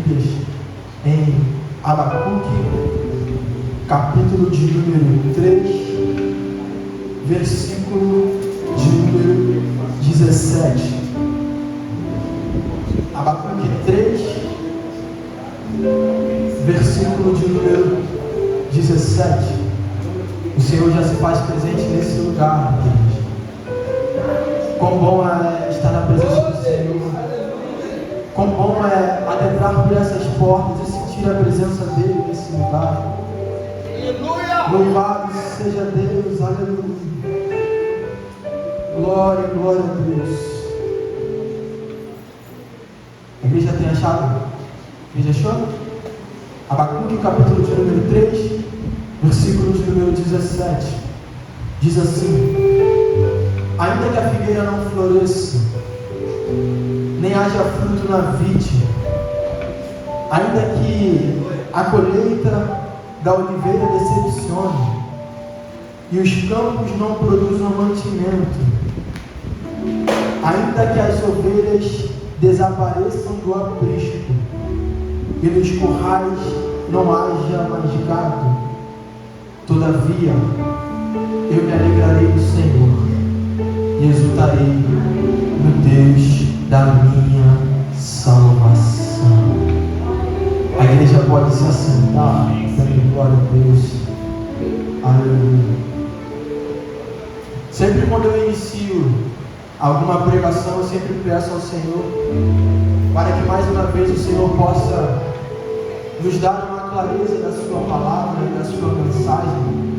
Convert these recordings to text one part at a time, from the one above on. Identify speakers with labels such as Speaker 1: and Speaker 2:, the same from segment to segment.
Speaker 1: Bíblias em Abacuque, capítulo de número 3, versículo de número 17. Abacuque 3, versículo de número 17. O Senhor já se faz presente nesse lugar, gente. Quão bom é estar na presença do Senhor. Quão bom é adentrar por essas portas e sentir a presença dEle nesse lugar. Louvado seja Deus, aleluia. Glória, glória a Deus. A igreja tem achado? A igreja achou? Abacuque, capítulo de número 3, versículo de número 17. Diz assim: ainda que a figueira não floresça, nem haja fruto na vide, ainda que a colheita da oliveira decepcione, e os campos não produzam mantimento, ainda que as ovelhas desapareçam do aprisco, e nos currais não haja mais gado, todavia eu me alegrarei no Senhor e exultarei no Deus da minha salvação. A igreja pode se assentar, dando glória a Deus. Aleluia. Sempre quando eu inicio alguma pregação, eu sempre peço ao Senhor para que mais uma vez o Senhor possa nos dar uma clareza da sua palavra e da sua mensagem.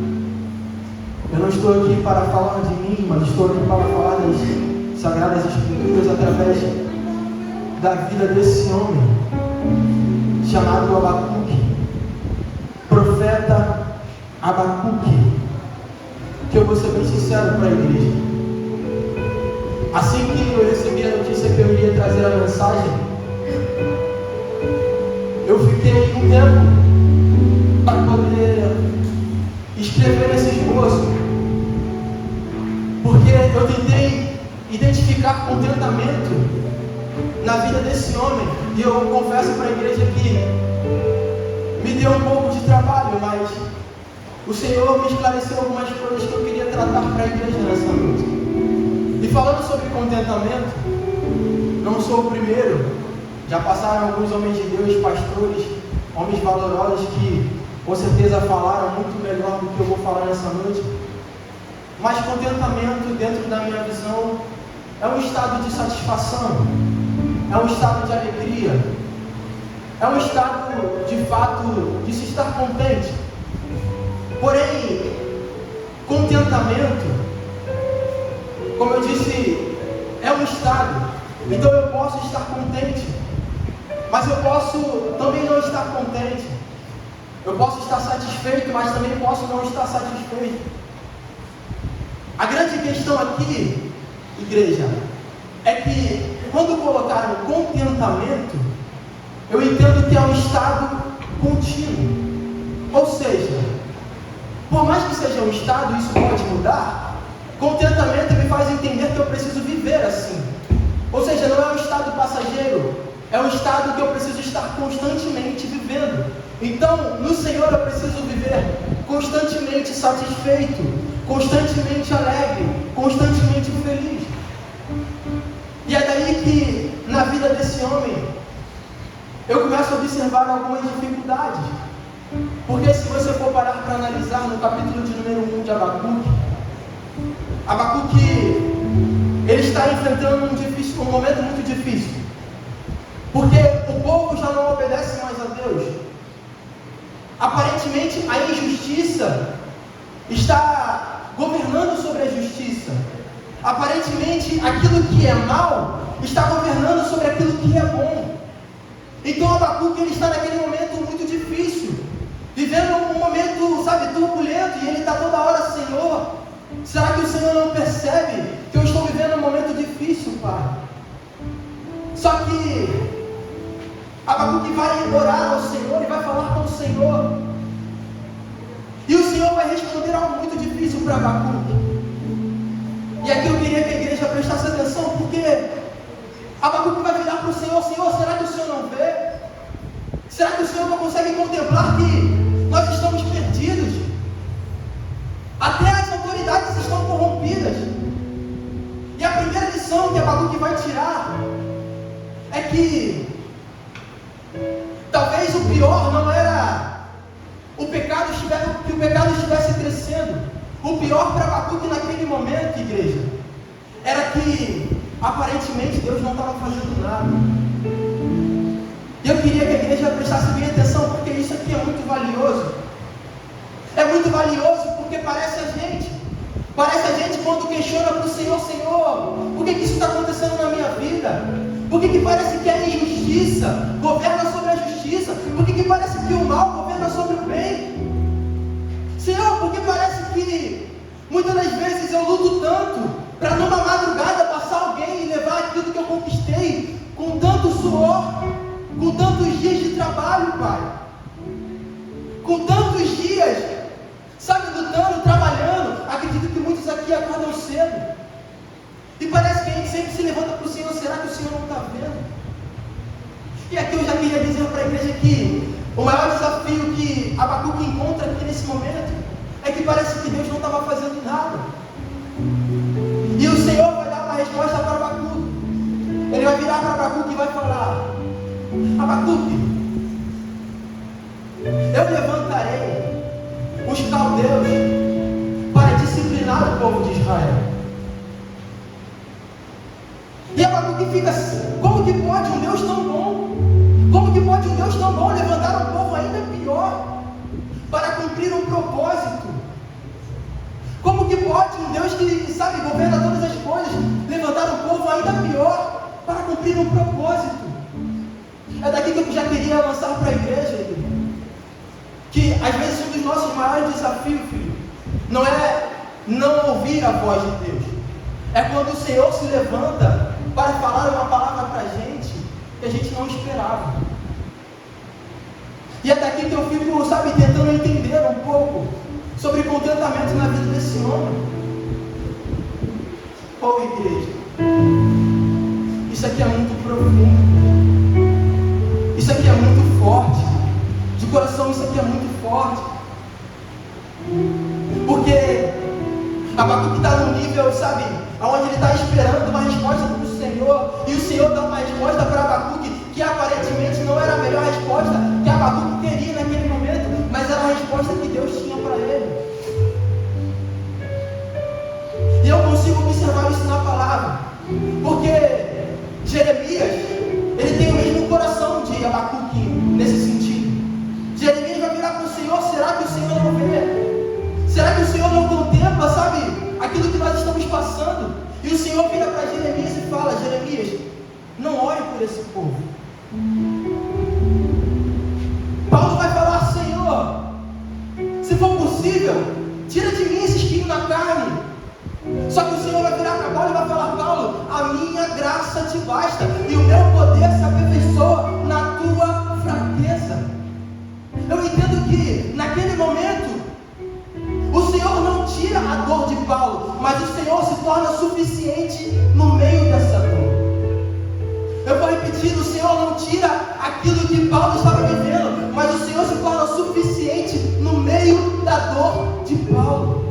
Speaker 1: Eu não estou aqui para falar de mim, mas estou aqui para falar das Sagradas Escrituras através da vida desse homem chamado Abacuque, profeta Abacuque, que eu vou ser bem sincero para a igreja. Assim que eu recebi a notícia que eu iria trazer a mensagem, eu fiquei um tempo para poder escrever esse esboço, porque eu tentei identificar contentamento na vida desse homem, e eu confesso para a igreja que me deu um pouco de trabalho, mas o Senhor me esclareceu algumas coisas que eu queria tratar para a igreja nessa noite. E falando sobre contentamento, não sou o primeiro, já passaram alguns homens de Deus, pastores, homens valorosos que com certeza falaram muito melhor do que eu vou falar nessa noite. Mas contentamento, dentro da minha visão, é um estado de satisfação, é um estado de alegria, é um estado de fato de se estar contente. Porém, contentamento, como eu disse, é um estado. Então eu posso estar contente, mas eu posso também não estar contente. Eu posso estar satisfeito, mas também posso não estar satisfeito. A grande questão aqui, igreja, é que quando colocaram contentamento, eu entendo que é um estado contínuo. Ou seja, por mais que seja um estado, isso pode mudar. Contentamento me faz entender que eu preciso viver assim. Ou seja, não é um estado passageiro, é um estado que eu preciso estar constantemente vivendo. Então, no Senhor eu preciso viver constantemente satisfeito, constantemente alegre, constantemente feliz. E é daí que, na vida desse homem, eu começo a observar algumas dificuldades. Porque se você for parar para analisar no capítulo de número 1 de Abacuque, Abacuque, ele está enfrentando um momento muito difícil. Porque o povo já não obedece mais a Deus. Aparentemente a injustiça está governando sobre a justiça. Aparentemente aquilo que é mal está governando sobre aquilo que é bom. Então Abacuque, ele está naquele momento muito difícil, vivendo um momento, turbulento, e ele está toda hora: Senhor, será que o Senhor não percebe que eu estou vivendo um momento difícil, Pai? Só que Abacuque vai orar ao Senhor e vai falar com o Senhor, e o Senhor vai responder algo muito difícil para Abacuque. E aqui eu queria que a igreja prestasse atenção, porque Abacuque vai virar para o Senhor: Senhor, será que o Senhor não vê? pessoa consegue contemplar que nós estamos perdidos. Até as autoridades estão corrompidas. E a primeira lição que Abacuque vai tirar é que talvez o pior não era que o pecado estivesse crescendo. O pior para Abacuque naquele momento, igreja, era que aparentemente Deus não estava fazendo nada. E eu queria que a igreja prestasse bem atenção, porque isso aqui é muito valioso. É muito valioso porque parece a gente quando questiona para o Senhor: Senhor, por que isso está acontecendo na minha vida? Por que parece que a injustiça governa sobre a justiça? Por que parece que o mal governa sobre o bem? Senhor, porque parece que muitas das vezes eu luto tanto para numa madrugada passar alguém e levar aquilo que eu conquistei com tanto suor, com tantos dias de trabalho, Pai, com tantos dias, sabe, lutando, trabalhando. Acredito que muitos aqui acordam cedo e parece que a gente sempre se levanta para o Senhor: será que o Senhor não está vendo? E aqui eu já queria dizer para a igreja que o maior desafio que Abacuque encontra aqui nesse momento é que parece que Deus não estava fazendo nada. E o Senhor vai dar uma resposta para Abacuque. Ele vai virar para Abacuque e vai falar: Abacuque, eu levantarei os caldeus para disciplinar o povo de Israel. E Abacuque fica assim: como que pode um Deus tão bom? Como que pode um Deus tão bom levantar um povo ainda pior para cumprir um propósito? Como que pode um Deus que, sabe, governa todas as coisas, levantar um povo ainda pior para cumprir um propósito? É daqui que eu já queria lançar para a igreja, que às vezes um dos nossos maiores desafios, filho, não é não ouvir a voz de Deus, é quando o Senhor se levanta para falar uma palavra para a gente que a gente não esperava. E é daqui que eu fico, sabe, tentando entender um pouco sobre contentamento na vida desse homem. Oh, igreja, isso aqui é muito profundo, isso aqui é muito forte, de coração isso aqui é muito forte, porque Abacuque está num nível, sabe, onde ele está esperando uma resposta do Senhor, e o Senhor dá uma resposta para Abacuque que aparentemente não era a melhor resposta que Abacuque queria naquele momento, mas era a resposta que Deus tinha para ele. E eu consigo observar isso na palavra, porque Jeremias, ele tem o mesmo coração de Abacuque nesse sentido. Jeremias vai virar para o Senhor: será que o Senhor não vê? Será que o Senhor não contempla, sabe, aquilo que nós estamos passando? E o Senhor vira para Jeremias e fala: Jeremias, não ore por esse povo. Paulo vai falar: Senhor, se for possível, tira de mim esse espinho na carne. Só que o Senhor vai virar para Paulo e vai falar: Paulo, a minha graça te basta, e o meu poder se aperfeiçoa na tua fraqueza. Eu entendo que naquele momento o Senhor não tira a dor de Paulo, mas o Senhor se torna suficiente no meio dessa dor. Eu vou repetir: o Senhor não tira aquilo que Paulo estava vivendo, mas o Senhor se torna suficiente no meio da dor de Paulo.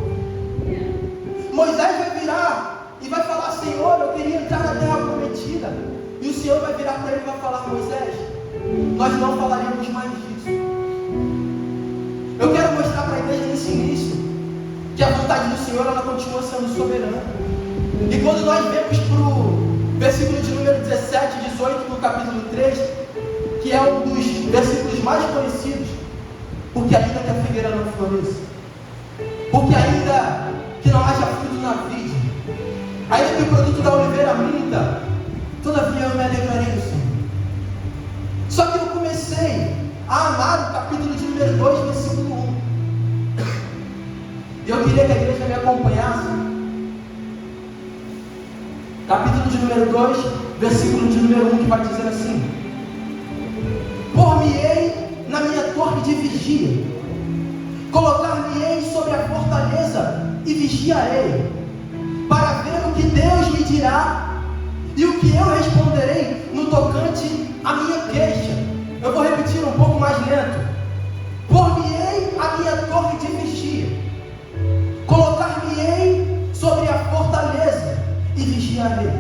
Speaker 1: Moisés vai virar e vai falar: Senhor, eu queria entrar na terra prometida. E o Senhor vai virar para ele e vai falar: Moisés, nós não falaremos mais disso. Eu quero mostrar para a igreja nesse início que a vontade do Senhor, ela continua sendo soberana. E quando nós vemos para o versículo de número 17 e 18 do capítulo 3, que é um dos versículos mais conhecidos: porque ainda que a figueira não floresça, porque ainda que não haja fruto na vide, ainda que o produto da oliveira minta, todavia eu me alegrarei no Senhor. Só que eu comecei a amar o capítulo de número 2, versículo 1. E eu queria que a igreja me acompanhasse. Capítulo de número 2, versículo de número 1, que vai dizer assim: por-me-ei na minha torre de vigia, colocar-me-ei sobre a fortaleza e vigiarei, para ver o que Deus me dirá e o que eu responderei no tocante à minha queixa. Eu vou repetir um pouco mais lento. Por-me-ei a minha torre de vigia, colocar-me-ei sobre a fortaleza e vigiarei,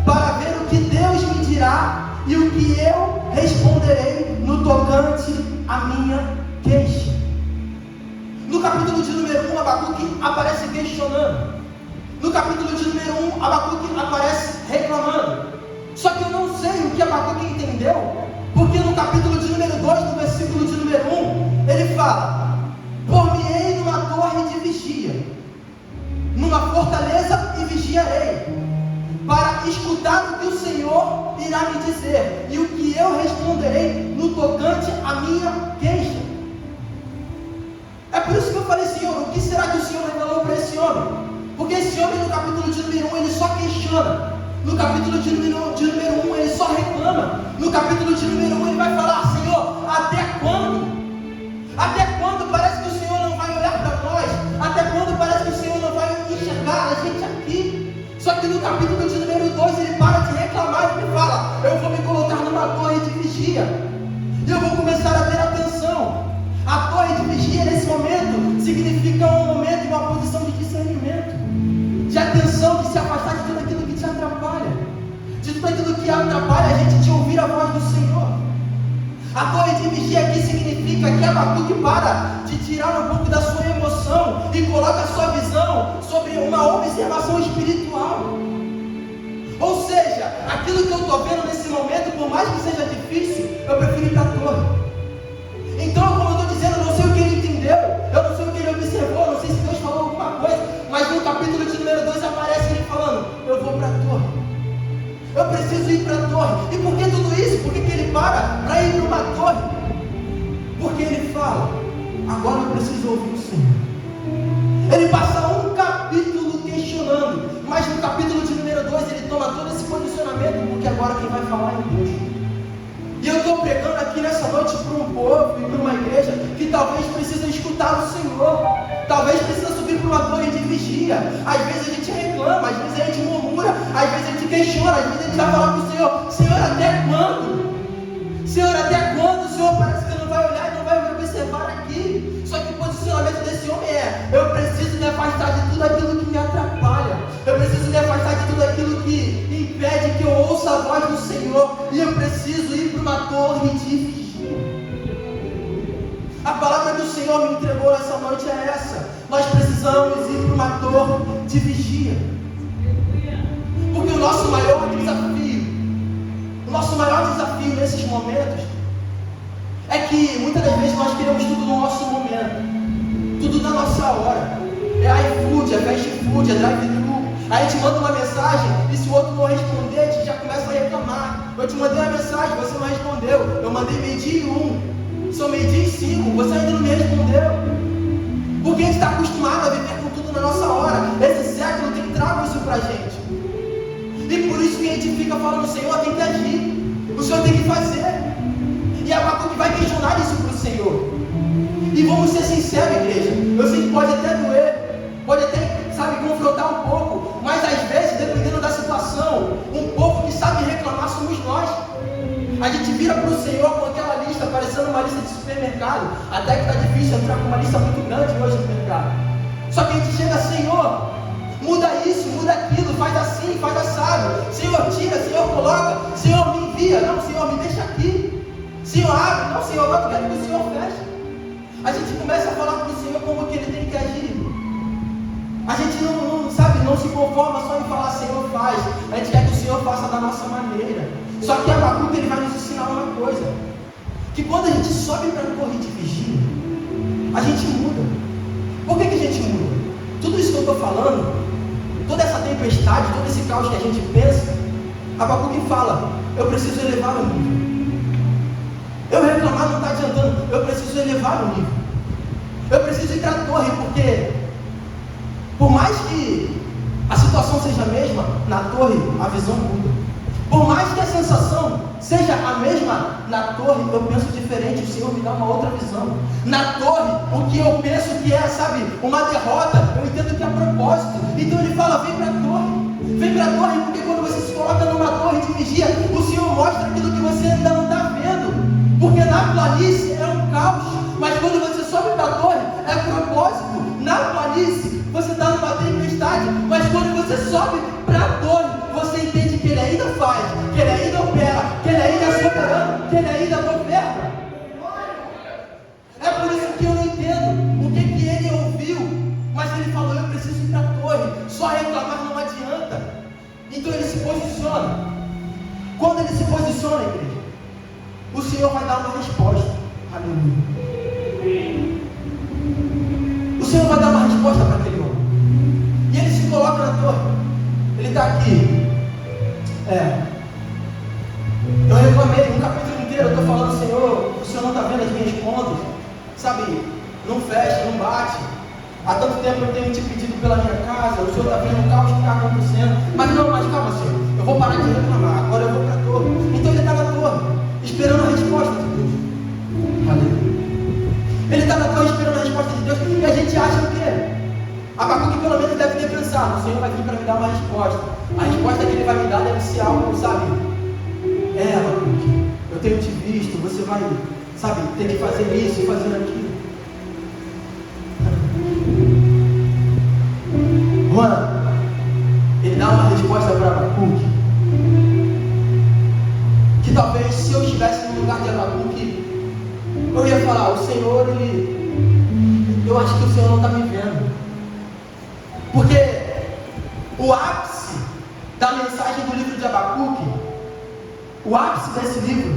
Speaker 1: para ver o que Deus me dirá e o que eu responderei no tocante à minha queixa. No capítulo de número 1, Abacuque aparece questionando. No capítulo de número 1, Abacuque aparece reclamando. Só que eu não sei o que Abacuque entendeu, porque no capítulo de número 2, no versículo de número 1, ele fala: por-me-ei numa torre de vigia, numa fortaleza e vigiarei, para escutar o que o Senhor irá me dizer e o que eu responderei no tocante à minha queixa. É por isso que eu falei: Senhor, o que será que o Senhor revelou para esse homem? Porque esse homem, no capítulo de número 1, ele só questiona. No capítulo de número 1, ele só reclama. No capítulo de número 1, ele vai falar: Senhor, até quando? Até quando parece que o Senhor não vai olhar para nós? Até quando parece que o Senhor não vai enxergar a gente aqui? Só que no capítulo de número 2, ele para de reclamar e ele fala: eu vou me colocar numa torre de vigia, e eu vou começar a ter atenção. A torre de vigia, nesse momento, significa um momento e uma posição de discernimento, de atenção, de se afastar de tudo aquilo que te atrapalha, de tudo aquilo que atrapalha a gente de ouvir a voz do Senhor. A torre de vigia aqui significa que Abacuque para de tirar um pouco da sua emoção e coloca a sua visão sobre uma observação espiritual. Ou seja, aquilo que eu estou vendo nesse momento, por mais que seja difícil, eu prefiro ir para a torre. Então, como eu estou dizendo, eu não sei o que ele entendeu, eu não sei o que ele observou, não sei se Deus falou alguma coisa, mas no capítulo de número 2 aparece ele falando: eu vou para a torre, eu preciso ir para a torre. E por que tudo isso? Por que ele para ir para uma torre? Porque ele fala: agora eu preciso ouvir o Senhor. Ele passa um capítulo questionando, mas no capítulo de número 2 ele toma todo esse posicionamento, porque agora quem vai falar é Deus. E eu estou pregando aqui nessa noite para um povo e para uma igreja que talvez precisa escutar o Senhor, talvez precisa subir para uma torre de vigia. Às vezes a gente reclama, às vezes a gente murmura, às vezes a gente questiona, às vezes a gente vai falar para o Senhor: Senhor, até quando? Senhor, até quando? O Senhor parece que não vai olhar e não vai me observar aqui. Só que o posicionamento desse homem é: eu preciso me afastar de tudo aquilo que me atrapalha, eu preciso me afastar de tudo aquilo que impede que eu ouça a voz do Senhor, e eu preciso ir para uma torre de vigia. A palavra que o Senhor me entregou essa noite é essa: nós precisamos ir para uma torre de vigia, porque o nosso maior desafio nesses momentos é que muitas das vezes nós queremos tudo no nosso momento, tudo na nossa hora. É iFood, é fast food, é drive-thru. Aí a gente manda uma mensagem e se o outro não responder, a gente já começa a reclamar. Eu te mandei uma mensagem, você não respondeu. Eu mandei 12:01, são 12:05, você ainda não me respondeu. Porque a gente está acostumado a viver com tudo na nossa hora. Esse século tem trago isso pra gente. E por isso que a gente fica falando: Senhor, tem que agir, o Senhor tem que fazer. E Abacuque vai questionar isso para o Senhor. E vamos ser sinceros, igreja. Eu sei que pode até doer, pode até, confrontar um pouco, mas às vezes, dependendo da situação, um povo que sabe reclamar somos nós. A gente vira para o Senhor com aquela lista, parecendo uma lista de supermercado. Até que está difícil entrar com uma lista muito grande hoje no mercado. Só que a gente chega: Senhor, muda isso, muda aquilo, faz assim, faz assado. Senhor, tira, Senhor, coloca. Senhor, me envia. Não, Senhor, me deixa aqui. Senhor, abre. Não, Senhor, eu quero que o Senhor feche. A gente começa a falar para o Senhor como que Ele tem que agir. A gente não se conforma só em falar: Senhor, faz. A gente quer que o Senhor faça da nossa maneira. Só que Abacuque, ele vai nos ensinar uma coisa: que quando a gente sobe para a torre de vigia, a gente muda. Por que a gente muda? Tudo isso que eu estou falando, toda essa tempestade, todo esse caos que a gente pensa, Abacuque fala: eu preciso elevar o nível. Eu reclamar não está adiantando, eu preciso elevar o nível. Eu preciso ir para a torre, porque por mais que a situação seja a mesma, na torre a visão muda. Por mais que a sensação seja a mesma, na torre eu penso diferente, o Senhor me dá uma outra visão. Na torre, o que eu penso que é, uma derrota, eu entendo que é propósito. Então ele fala: vem para a torre. Vem para a torre, porque quando você se coloca numa torre de vigia, o Senhor mostra aquilo que você ainda não está vendo. Porque na planície é um caos, mas quando você sobe para a torre, é propósito. Na planície, você está numa tempestade, mas quando você sobe para a torre, você entende que Ele ainda faz, que Ele ainda opera, que Ele ainda é soberano, que Ele ainda governa. É por isso que eu não entendo o que Ele ouviu, mas Ele falou: eu preciso ir para a torre, só reclamar não adianta. Então Ele se posiciona. Quando Ele se posiciona, igreja, o Senhor vai dar uma resposta. Aleluia. O Senhor vai dar uma resposta para aquele homem. E ele se coloca na torre. Ele está aqui. Eu reclamei um capítulo inteiro. Eu estou falando: Senhor, o Senhor não está vendo as minhas contas. Sabe, não fecha, não bate. Há tanto tempo eu tenho te pedido pela minha casa. O Senhor está vendo o caos que está acontecendo. Mas calma, Senhor. Eu vou parar de reclamar. Agora eu vou para a torre. Então ele está na torre, esperando a resposta de Deus. Aleluia. Ele está na torre esperando a resposta de Deus. E a gente acha o quê? Abacuque pelo menos deve ter pensado: o Senhor vai vir para me dar uma resposta. A resposta que Ele vai me dar deve ser algo, sabe? Abacuque, eu tenho te visto. Você vai, sabe, ter que fazer isso e fazer aquilo. Mano, Ele dá uma resposta para Abacuque que talvez, se eu estivesse no lugar de Abacuque, eu ia falar: o Senhor, eu acho que o Senhor não está me vendo. Porque o ápice da mensagem do livro de Abacuque, o ápice desse livro,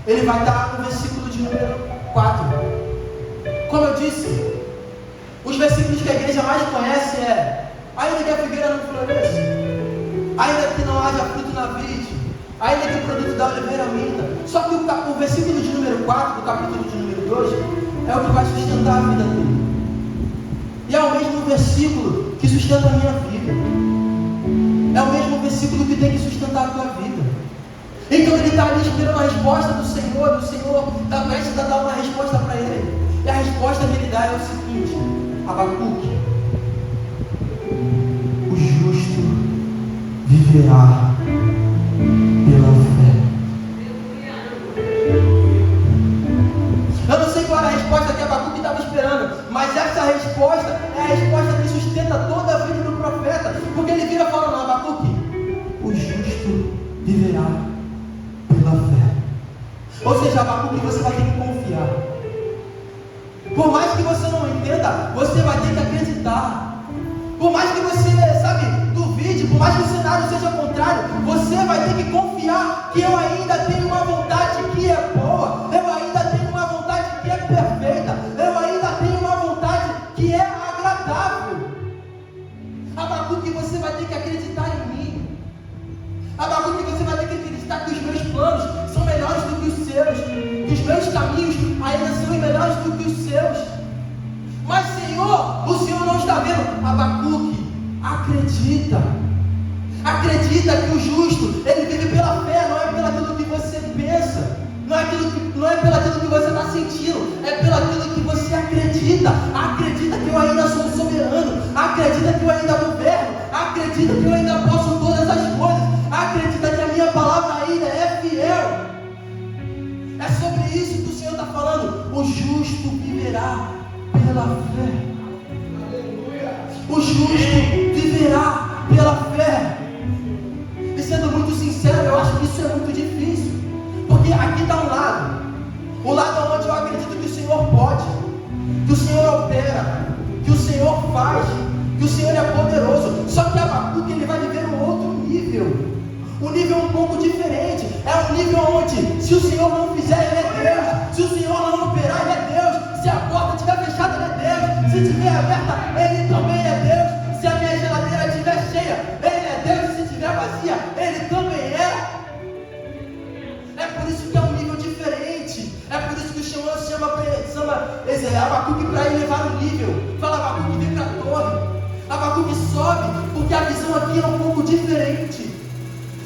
Speaker 1: ele vai estar no versículo de número 4. Como eu disse, os versículos que a igreja mais conhece ainda que a figueira não floresça, ainda que não haja fruto na vide, ainda que o produto da oliveira minta. Só que o versículo de número 4, do capítulo de número 2, é o que vai sustentar a vida dele. E é o mesmo versículo que sustenta a minha vida. É o mesmo versículo que tem que sustentar a tua vida. Então ele está ali esperando a resposta do Senhor. O Senhor está prestes a dar uma resposta para ele. E a resposta que ele dá é o seguinte: Abacuque, o justo viverá pela fé. Eu não sei qual era a resposta que Abacuque estava esperando, mas essa resposta é a resposta que sustenta toda a vida do profeta. Porque ele vira falando: Abacuque, o justo viverá pela fé. Ou seja, Abacuque, você vai ter que confiar. Por mais que você não entenda, você vai ter que acreditar. Por mais que você, sabe, duvide, por mais que o cenário seja contrário, você vai ter que confiar que eu ainda tenho uma vontade que é boa, eu ainda tenho uma vontade que é perfeita, eu ainda tenho uma vontade que é agradável. Abacuque, você vai ter que acreditar em mim. Abacuque, você vai ter que acreditar que os meus planos são melhores do que os seus, que os meus caminhos ainda são melhores do que os seus. Mas Senhor, o Senhor não está vendo. Abacuque, acredita. Acredita que o justo, ele vive pela fé, não é pelo aquilo que você pensa, não é pelo aquilo que você está sentindo, é pelo aquilo que você acredita. Acredita que eu ainda sou soberano, acredita que eu ainda governo, acredita que eu ainda posso todas as coisas, acredita que a minha palavra ainda é fiel. É sobre isso que o Senhor está falando. O justo viverá pela fé. O justo viverá pela fé. E sendo muito sincero, eu acho que isso é muito difícil. Porque aqui está um lado. O lado onde eu acredito que o Senhor pode, que o Senhor opera, que o Senhor faz, que o Senhor é poderoso. Só que Abacuque, ele vai viver um outro nível. Um nível um pouco diferente. É um nível onde, se o Senhor não fizer, Ele é Deus. Se o Senhor não operar, Ele é Deus. Se a porta estiver fechada, Ele é Deus. Se estiver aberta, Ele também é Deus. Se a minha geladeira estiver cheia, Ele é Deus. E se estiver vazia, Ele também é. É por isso que é um nível diferente. É por isso que o Senhor chama Abacuque para ele levar um nível. Fala: Abacuque, vem para a torre. Abacuque, sobe, porque a visão aqui é um pouco diferente.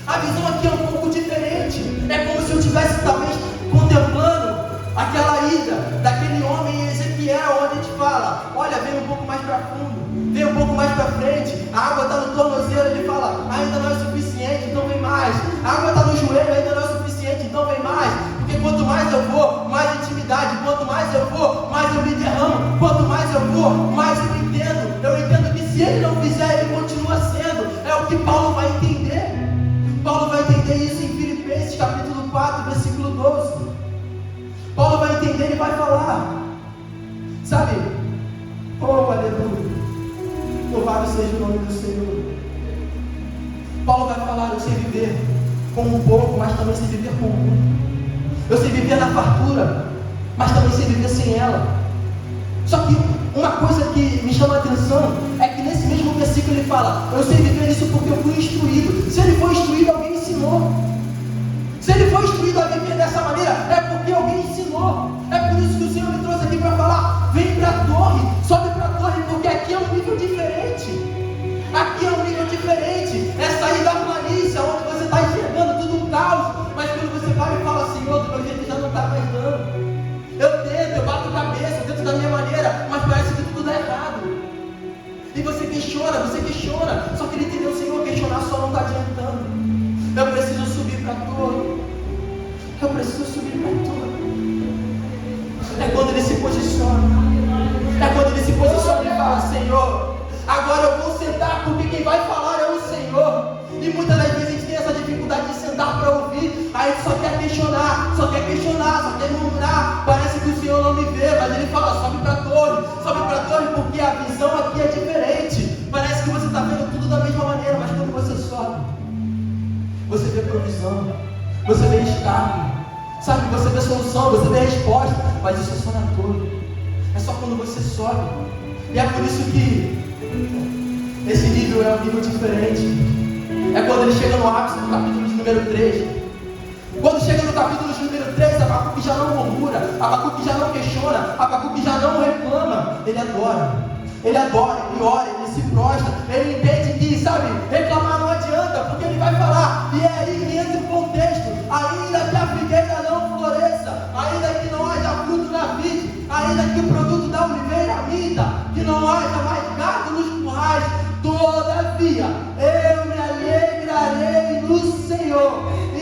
Speaker 1: A visão aqui é um pouco diferente. É como se eu estivesse talvez contemplando aquela ida daquele homem em Ezequiel, onde a gente fala: olha, vem um pouco mais para fundo, vem um pouco mais para frente, a água está no tornozelo. Ele fala: ainda não é suficiente, então vem mais. A água está no joelho, ainda não é suficiente, então vem mais. Porque quanto mais eu vou, mais intimidade. Quanto mais eu vou, mais eu me derramo. Quanto mais eu vou, mais eu entendo. Eu entendo que se ele não fizer, ele continua sendo. É o que Paulo vai entender. Paulo vai entender isso em Filipenses capítulo 4, versículo 12. Paulo vai entender e vai falar. Sabe? Oh, aleluia. Louvado seja o nome do Senhor. Paulo vai falar: eu sei viver com um pouco, mas também sei viver com muito. Eu sei viver na fartura, mas também sei viver sem ela. Só que uma coisa que me chama a atenção é que nesse mesmo versículo ele fala: eu sei viver isso porque eu fui instruído. Se ele foi instruído, alguém ensinou. Se ele foi instruído a viver dessa maneira, é porque alguém ensinou. É por isso que o Senhor me trouxe aqui para falar: vem para a torre, sobe para a torre, porque aqui é um nível diferente. Aqui é um nível diferente. É sair da malícia, onde você está enxergando tudo um caos, mas quando você vai e fala: Senhor, do meu jeito já não está mais dando. Eu tento, eu bato cabeça, eu tento da minha maneira, mas parece que tudo dá errado. E você questiona, só que ele entendeu: Senhor, questionar só não está adiantando. Eu preciso subir para a torre. Eu preciso subir para a torre. É quando ele se posiciona. É quando ele se posiciona e fala: Senhor, agora eu vou sentar, porque quem vai falar é o Senhor. E muitas das vezes a gente tem essa dificuldade de sentar para ouvir. A gente só quer questionar, só quer murmurar. Parece que o Senhor não me vê, mas ele fala: sobe para a torre, porque a visão aqui é diferente. Parece que você está vendo tudo da mesma maneira, mas quando você sobe, você vê provisão, você vê escape, sabe? Você vê solução, você vê resposta, mas isso é só na torre. É só quando você sobe. E é por isso que esse nível é um nível diferente. É quando ele chega no ápice do capítulo de número 3. Quando chega no capítulo de número 3, Abacuque já não murmura, Abacuque já não questiona, Abacuque já não reclama. Ele adora, ele ora, ele se prostra. Ele entende que, sabe, reclamar não adianta, porque ele vai falar. E é aí que entra o contexto: ainda que a figueira não floresça, ainda que não haja fruto na vide, ainda que o produto da oliveira minta, que não haja mais gado nos currais, todavia eu me alegrarei no Senhor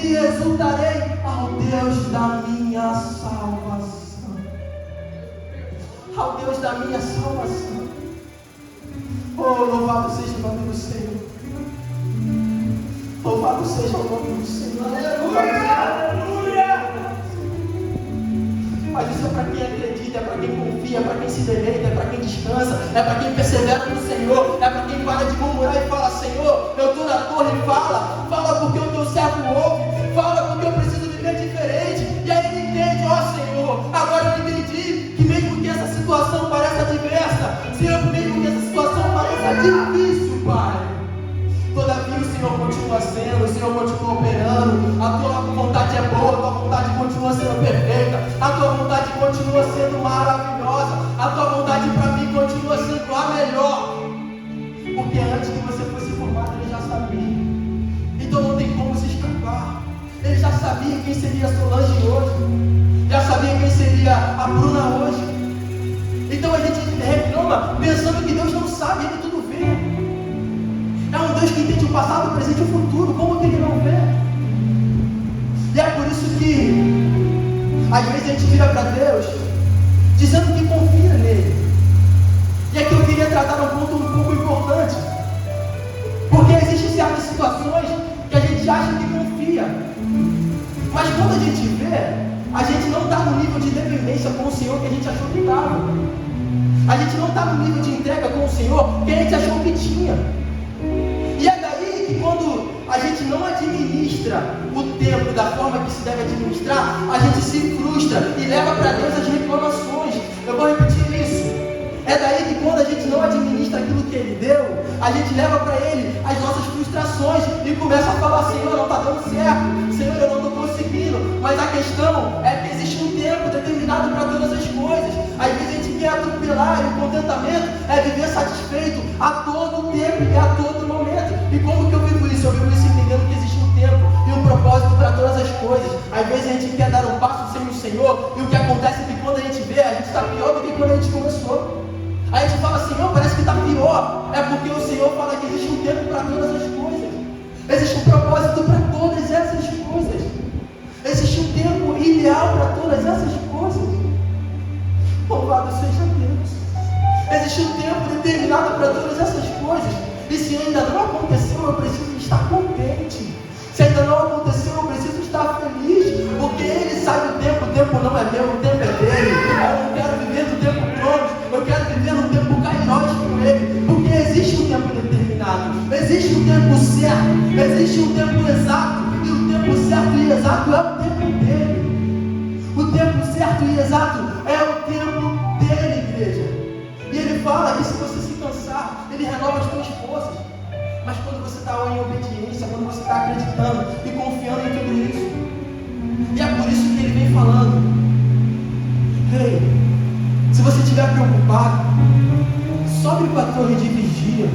Speaker 1: e exultarei ao Deus da minha salvação. Ao Deus da minha salvação. Oh, louvado seja o nome do Senhor. Louvado seja o nome do Senhor. Aleluia! Mas isso é para quem acredita, é para quem confia, é para quem se deleita, é para quem descansa, é para quem persevera no Senhor, é para quem para de murmurar e fala: Senhor, eu estou na torre. Fala porque o teu servo ouve, fala porque eu preciso viver diferente. E aí ele entende: ó Senhor, agora eu entendi que mesmo que essa situação pareça adversa, Senhor, mesmo que essa situação pareça difícil, Pai, todavia o Senhor continua sendo, o Senhor continua operando. A tua vontade é boa, a tua vontade continua sendo perfeita, a tua vontade continua sendo maravilhosa, a tua vontade para mim continua sendo a melhor, porque antes que você fosse formado ele já sabia. Então não tem como se escapar. Ele já sabia quem seria a Solange hoje, já sabia quem seria a Bruna hoje. Então a gente reclama pensando que Deus não sabe, Ele tudo vê. É um Deus que entende o passado, o presente e o futuro. Como que Ele não vê? E é por isso que às vezes a gente vira para Deus dizendo que confia nele. E aqui eu queria tratar um ponto um pouco importante, porque existem certas situações que a gente acha que confia, mas quando a gente vê, a gente não está no nível de dependência com o Senhor que a gente achou que estava. A gente não está no nível de entrega com o Senhor que a gente achou que tinha. E é daí que quando a gente não administra o tempo da forma que se deve administrar, a gente se frustra e leva para Deus as reclamações. Eu vou repetir isso. É daí que quando a gente não administra aquilo que Ele deu, a gente leva para Ele as nossas frustrações e começa a falar: Senhor, não está dando certo, Senhor, eu não estou conseguindo. Mas a questão é que existe um tempo determinado para todas as coisas. Às vezes a gente quer atropelar, e o contentamento é viver satisfeito a todo tempo e a todo momento. E como que eu vivo isso? Eu vivo isso entendendo que existe um tempo e um propósito para todas as coisas. Às vezes a gente quer dar um passo sem o Senhor, e o que acontece é que quando a gente vê, a gente está pior do que quando a gente começou. Aí a gente fala: Senhor, parece que está pior. É porque o Senhor fala que existe um tempo para todas as coisas. Existe um propósito para todas essas coisas. Existe um tempo ideal para todas essas coisas. Louvado seja Deus. Existe um tempo determinado para todas essas coisas. E se ainda não aconteceu, eu preciso estar contente. Se ainda não aconteceu, eu preciso estar feliz. Porque Ele sabe o tempo não é meu, o tempo é dele. Eu não quero viver no tempo pronto, eu quero viver no tempo kairos com Ele. Porque existe um tempo determinado, existe um tempo certo, existe um tempo exato. E o tempo certo e exato é o tempo dele. O tempo certo e exato é o tempo dele, igreja. E Ele fala que se você se cansar, Ele renova as suas forças. Mas quando você está em obediência, quando você está acreditando e confiando em tudo isso, e é por isso que Ele vem falando: ei, se você estiver preocupado, sobe para a torre de vigia.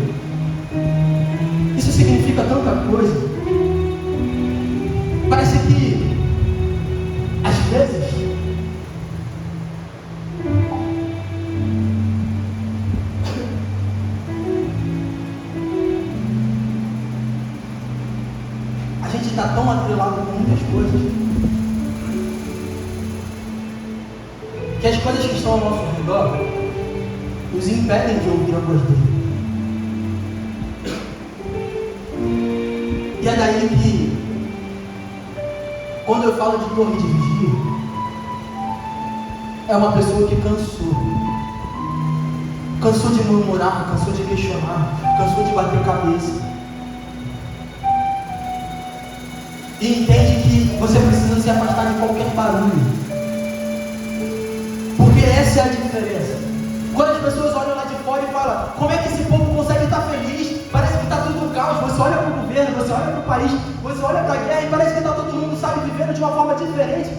Speaker 1: Isso significa tanta coisa. Parece que às vezes a gente está tão atrelado com muitas coisas que as coisas que estão ao nosso redor nos impedem de ouvir a voz dele. E é daí que, quando eu falo de torre de vigia, é uma pessoa que cansou de murmurar, cansou de questionar, cansou de bater cabeça, e entende que você precisa se afastar de qualquer barulho, porque essa é a diferença. Quando as pessoas olham lá de fora e falam: como é que esse povo consegue estar feliz? Parece que está tudo um caos. Você olha para o governo, você olha para o país, você olha para a guerra e parece que está todo mundo, sabe, vivendo de uma forma diferente.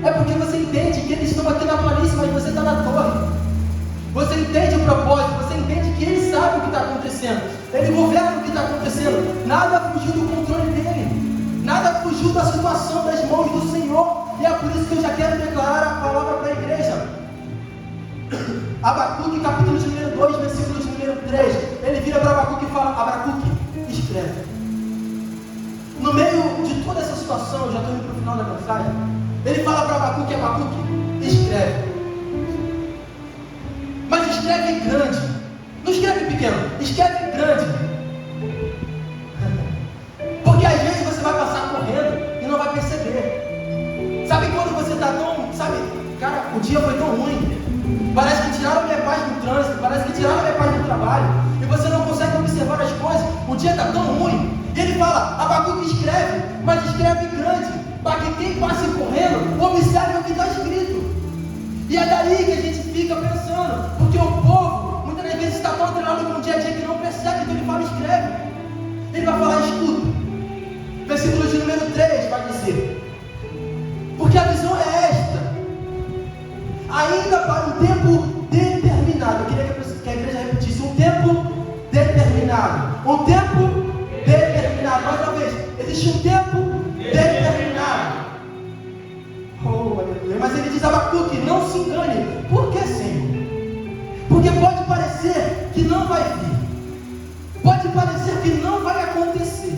Speaker 1: É porque você entende que eles estão aqui na planície, mas você está na torre. Você entende o propósito, você entende que Ele sabe o que está acontecendo, Ele governa o que está acontecendo. Nada fugiu do controle dele, nada fugiu da situação das mãos do Senhor. E é por isso que eu já quero declarar a palavra para a igreja. Abacuque, capítulo de número 2, versículo de número 3. Ele vira para Abacuque e fala: Abacuque, escreve. No meio de toda essa situação, eu já estou indo para o final da mensagem, ele fala para Abacuque: Abacuque, escreve. Mas escreve grande. Não escreve pequeno, escreve grande. Porque às vezes você vai passar correndo e não vai perceber. Sabe quando você está tão, sabe, cara, o dia foi tão ruim, parece que tiraram a minha paz no trânsito, parece que tiraram a minha paz no trabalho, e você não consegue observar as coisas, o dia está tão ruim. E ele fala: Abacuque, escreve, mas escreve grande, para que quem passe correndo observe o que está escrito. E é daí que a gente fica pensando, porque o povo muitas das vezes está tão atrelado com o dia a dia que não percebe. Então ele fala: escreve. Ele vai falar: escuta. Versículo de número 3 vai dizer: porque a visão é esta, ainda para um tempo determinado. Eu queria que a igreja repetisse: um tempo determinado. Um tempo determinado. Mais uma vez, existe um tempo determinado. Oh, aleluia. Mas ele diz: Abacuque, não se engane. Por que, Senhor? Porque pode parecer que não vai vir, pode parecer que não vai acontecer,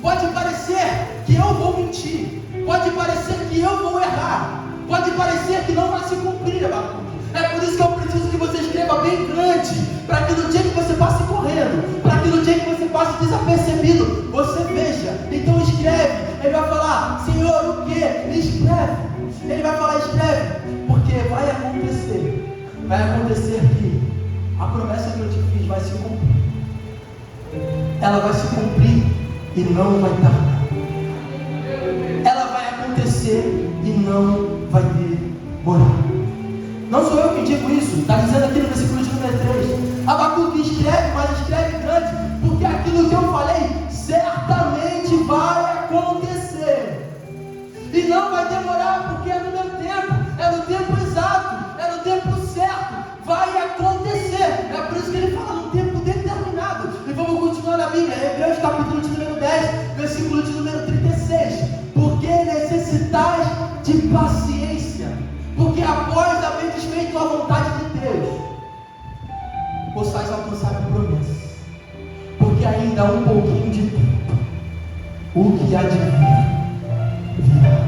Speaker 1: pode parecer que eu vou mentir, pode parecer que eu vou errar, pode parecer que não vai se cumprir, Abacuque. É por isso que eu preciso que você escreva bem grande, para que no dia que você passe correndo, para que no dia que você passe desapercebido, você veja. Então escreve. Ele vai falar: Senhor, o que? Escreve. Ele vai falar: escreve, porque vai acontecer que a promessa que eu te fiz vai se cumprir. Ela vai se cumprir e não vai tardar. Ela vai acontecer e não vai demorar. Não sou eu que digo isso, está dizendo aqui no versículo de número 3. Abacuque, escreve, mas escreve grande, porque aquilo que eu falei certamente vai acontecer. E não vai demorar, porque é no meu tempo, é no tempo exato, é no tempo certo, vai acontecer. É por isso que ele fala num tempo determinado. E vamos continuar na Bíblia, Hebreus capítulo de número 10, versículo de número 36. Porque necessitais de paciência, porque após haver desfeito a vontade de Deus, possais alcançar a promessa. Porque ainda há um pouquinho de tempo, o que há de vir virá.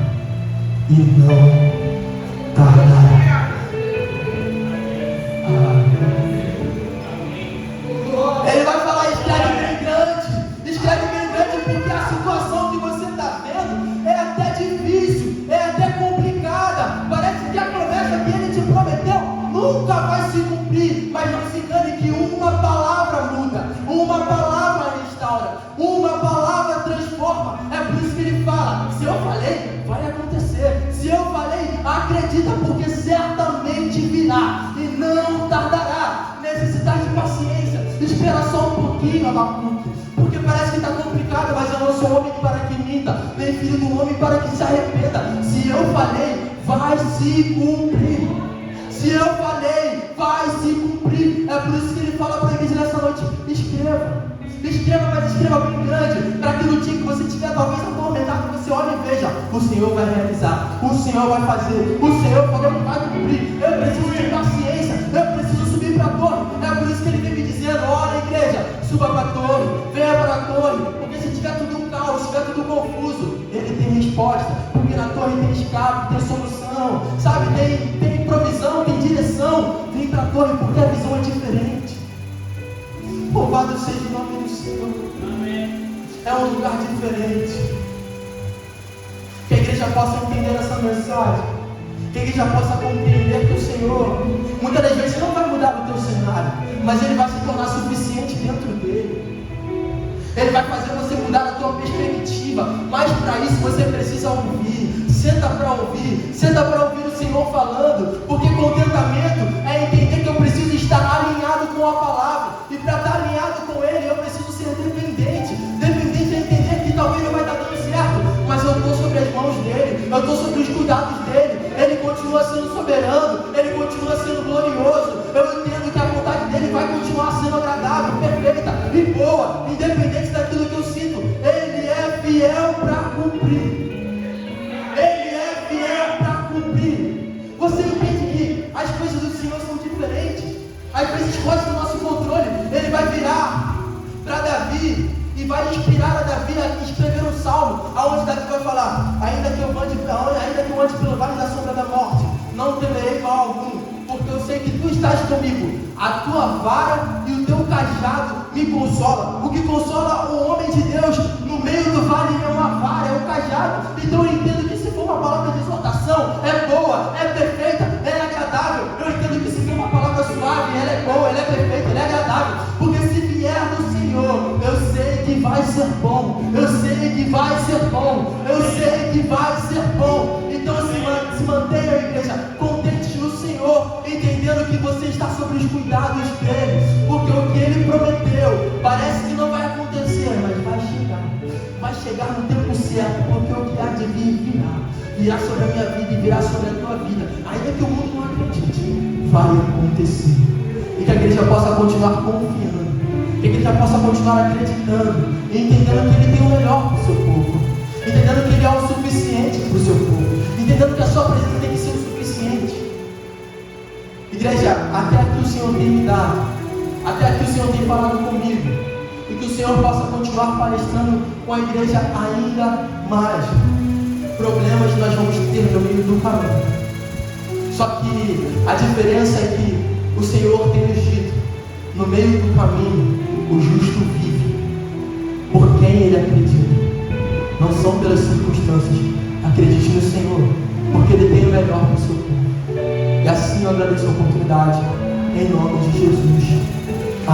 Speaker 1: e não tardará. Ele vai falar: escreve bem grande, porque a situação que você está vendo é até difícil, é até complicada. Parece que a promessa que ele te prometeu nunca vai se cumprir, mas não se engane que uma palavra muda, uma palavra restaura, uma palavra transforma. É por isso que ele fala: se eu falei, vai acontecer. Se eu falei, acredita, porque certamente virá e não tardará. Necessidade de paciência, espera só um pouquinho, Abacuque, porque parece que está complicado, mas eu não sou homem para que minta, nem filho do homem para que se arrependa. Se eu falei, vai se cumprir. Se eu falei, vai se cumprir. É por isso que ele fala para a igreja nessa noite: escreva, mas escreva bem grande, para que no dia que você estiver talvez atormentado, você olhe e veja: o Senhor vai realizar, o Senhor vai fazer, o Senhor falou que vai cumprir. Eu preciso de paciência, eu preciso subir para a torre. É por isso que ele vem me dizendo: olha, igreja, suba para a torre, venha para a torre, porque se tiver tudo um caos, se tiver tudo confuso, ele tem resposta, porque na torre tem escape, tem solução, sabe, tem provisão, tem direção. Vem para a torre, porque a visão é diferente. Louvado seja o nome do Senhor. É um lugar diferente. Que a igreja possa entender essa mensagem, que a igreja possa compreender que o Senhor muitas das vezes não vai mudar o teu cenário, mas Ele vai se tornar suficiente dentro dele. Ele vai fazer você mudar a tua perspectiva, mas para isso você precisa ouvir. Senta para ouvir o Senhor falando, porque contentamento é entender que eu preciso estar alinhado com a palavra, e para estar alinhado com Ele eu preciso ser dependente. Dependente é entender que talvez não vai estar dando certo, mas eu estou sobre as mãos dele, eu estou sobre os cuidados dele. Ele continua sendo soberano, ele continua sendo glorioso. Eu entendo que a vontade dele vai continuar sendo agradável, perfeita e boa, independente daquilo que eu sinto. Ele é fiel para cumprir. Ele é fiel para cumprir. Você entende que as coisas do Senhor são diferentes? Às vezes foge do nosso controle. Ele vai virar para Davi e vai inspirar a Davi a escrever um salmo, aonde Davi vai falar: ainda que eu ande pelo vale da sombra da morte, não temerei mal algum, porque eu sei que tu estás comigo. A tua vara e o teu cajado me consola. O que consola o homem de Deus no meio do vale é uma vara, é o cajado. Então eu entendo que se for uma palavra de exortação, é boa, é perfeita, ela é agradável. Eu entendo que se for uma palavra suave, ela é boa, ela é perfeita, ela é agradável, porque se vier do Senhor, eu sei que vai ser bom, eu sei que vai ser bom, eu sei que vai ser bom. Então se mantenha, igreja, contente no Senhor, entendendo que você está sobre os cuidados dele, porque o que ele prometeu parece que não vai acontecer, mas vai chegar no tempo certo, porque o que há de vir virá sobre a minha vida e virá sobre a tua vida, ainda que o mundo não acredite, vai acontecer. E que a igreja possa continuar confiando, que a igreja possa continuar acreditando e entendendo que ele tem o melhor para o seu povo, entendendo que ele é o suficiente para o seu povo, entendendo que a sua presença tem que ser o suficiente. Igreja, até aqui o Senhor tem me dado, até aqui o Senhor tem falado comigo, e que o Senhor possa continuar palestrando com a igreja ainda mais. Problemas nós vamos ter no meio do caminho, só que a diferença é que o Senhor tem nos dito: no meio do caminho o justo vive por quem ele acredita, não são pelas circunstâncias. Acredite no Senhor, porque ele tem o melhor para o seu povo. E assim eu agradeço a oportunidade, em nome de Jesus.